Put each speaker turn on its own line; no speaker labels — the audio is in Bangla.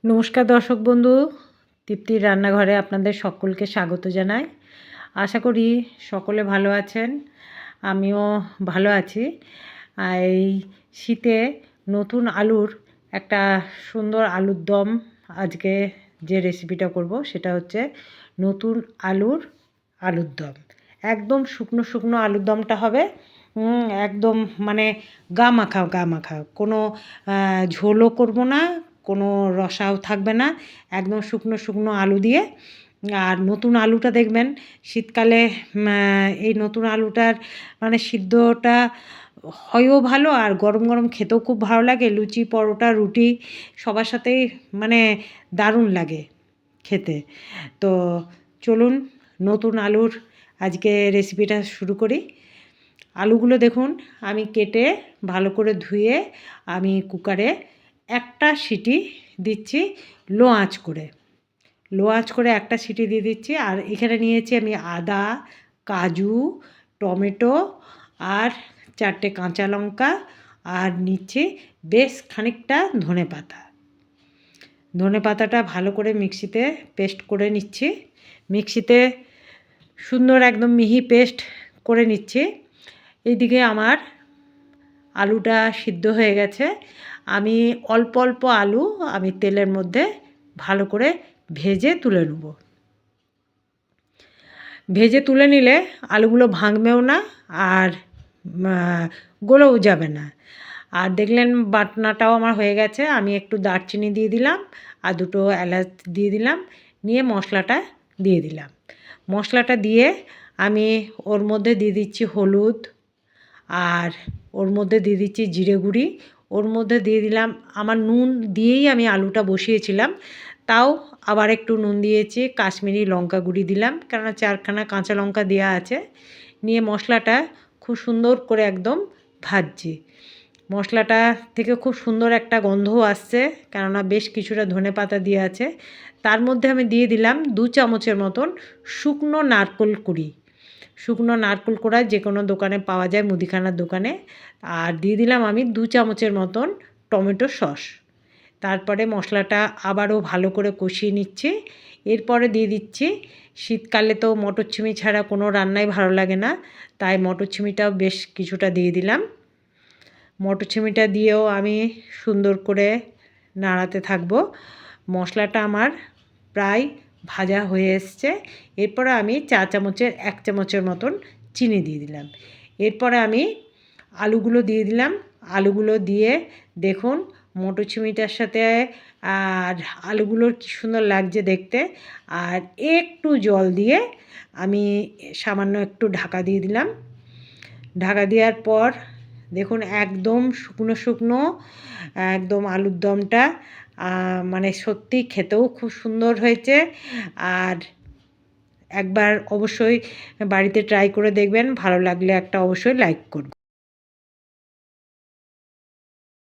নমস্কার দর্শক বন্ধু, তৃপ্তির রান্নাঘরে আপনাদের সকলকে স্বাগত জানাই। আশা করি সকলে ভালো আছেন, আমিও ভালো আছি। এই শীতে নতুন আলুর একটা সুন্দর আলুর দম আজকে যে রেসিপিটা করব সেটা হচ্ছে নতুন আলুর দম। একদম শুকনো শুকনো আলুর দমটা হবে, একদম মানে গা মাখা কোনো ঝোলও করব না, কোনো রসাও থাকবে না, একদম শুকনো শুকনো আলু দিয়ে। আর নতুন আলুটা দেখবেন শীতকালে এই নতুন আলুটার মানে সিদ্ধটা হয়ও ভালো, আর গরম গরম খেতেও খুব ভালো লাগে। লুচি, পরোটা, রুটি সবার সাথেই মানে দারুণ লাগে খেতে। তো চলুন নতুন আলুর আজকে রেসিপিটা শুরু করি। আলুগুলো দেখুন আমি কেটে ভালো করে ধুয়ে আমি কুকারে একটা সিটি দিচ্ছি, লো আঁচ করে একটা সিটি দিয়ে দিচ্ছি। আর এখানে নিয়েছি আমি আদা, কাজু, টমেটো আর 4টে কাঁচা লঙ্কা, আর নিচ্ছি বেশ খানিকটা ধনে পাতাটা ভালো করে মিক্সিতে পেস্ট করে নিচ্ছি। মিক্সিতে সুন্দর একদম মিহি পেস্ট করে নিচ্ছি। এইদিকে আমার আলুটা সিদ্ধ হয়ে গেছে। আমি অল্প অল্প আলু আমি তেলের মধ্যে ভালো করে ভেজে তুলে নেব। ভেজে তুলে নিলে আলুগুলো ভাঙবেও না আর গলেও যাবে না। আর দেখলেন বাটনাটাও আমার হয়ে গেছে। আমি একটু দারচিনি দিয়ে দিলাম আর 2টো এলাচ দিয়ে দিলাম, নিয়ে মশলাটা দিয়ে দিলাম। মশলাটা দিয়ে আমি ওর মধ্যে দিয়ে দিচ্ছি হলুদ, আর ওর মধ্যে দিয়ে দিচ্ছি জিরে গুঁড়ি, ওর মধ্যে দিয়ে দিলাম আমার নুন দিয়েই আমি আলুটা বসিয়েছিলাম, তাও আবার একটু নুন দিয়েছি, কাশ্মীরি লঙ্কা গুঁড়ি দিলাম কেননা 4খানা কাঁচা লঙ্কা দেওয়া আছে। নিয়ে মশলাটা খুব সুন্দর করে একদম ভাজছি। মশলাটা থেকে খুব সুন্দর একটা গন্ধও আসছে কেননা বেশ কিছুটা ধনেপাতা দিয়ে আছে। তার মধ্যে আমি দিয়ে দিলাম 2 চামচের মতন শুকনো নারকেল কোড়া, যে কোনো দোকানে পাওয়া যায়, মুদিখানার দোকানে। আর দিয়ে দিলাম আমি 2 চামচের মতন টমেটো সস। তারপরে মশলাটা আবারও ভালো করে কষিয়ে নিচ্ছি। এরপরে দিয়ে দিচ্ছি, শীতকালে তো মটরশুঁটি ছাড়া কোনো রান্নাই ভালো লাগে না, তাই মটরশুঁটিটাও বেশ কিছুটা দিয়ে দিলাম। মটরশুঁটিটা দিয়েও আমি সুন্দর করে নাড়াতে থাকবো। মশলাটা আমার প্রায় ভাজা হয়ে এসছে। এরপরে আমি 1 চামচের মতন চিনি দিয়ে দিলাম। এরপরে আমি আলুগুলো দিয়ে দিলাম। আলুগুলো দিয়ে দেখুন মটরশুঁটিটার সাথে আর আলুগুলোর কী সুন্দর লাগছে দেখতে। আর একটু জল দিয়ে আমি সামান্য একটু ঢাকা দিয়ে দিলাম। ঢাকা দেওয়ার পর দেখুন একদম শুকনো শুকনো একদম আলুর দমটা মানে সত্যি খেতেও খুব সুন্দর হয়েছে। আর একবার অবশ্যই বাড়িতে ট্রাই করে দেখবেন, ভালো লাগলে একটা অবশ্যই লাইক করবেন।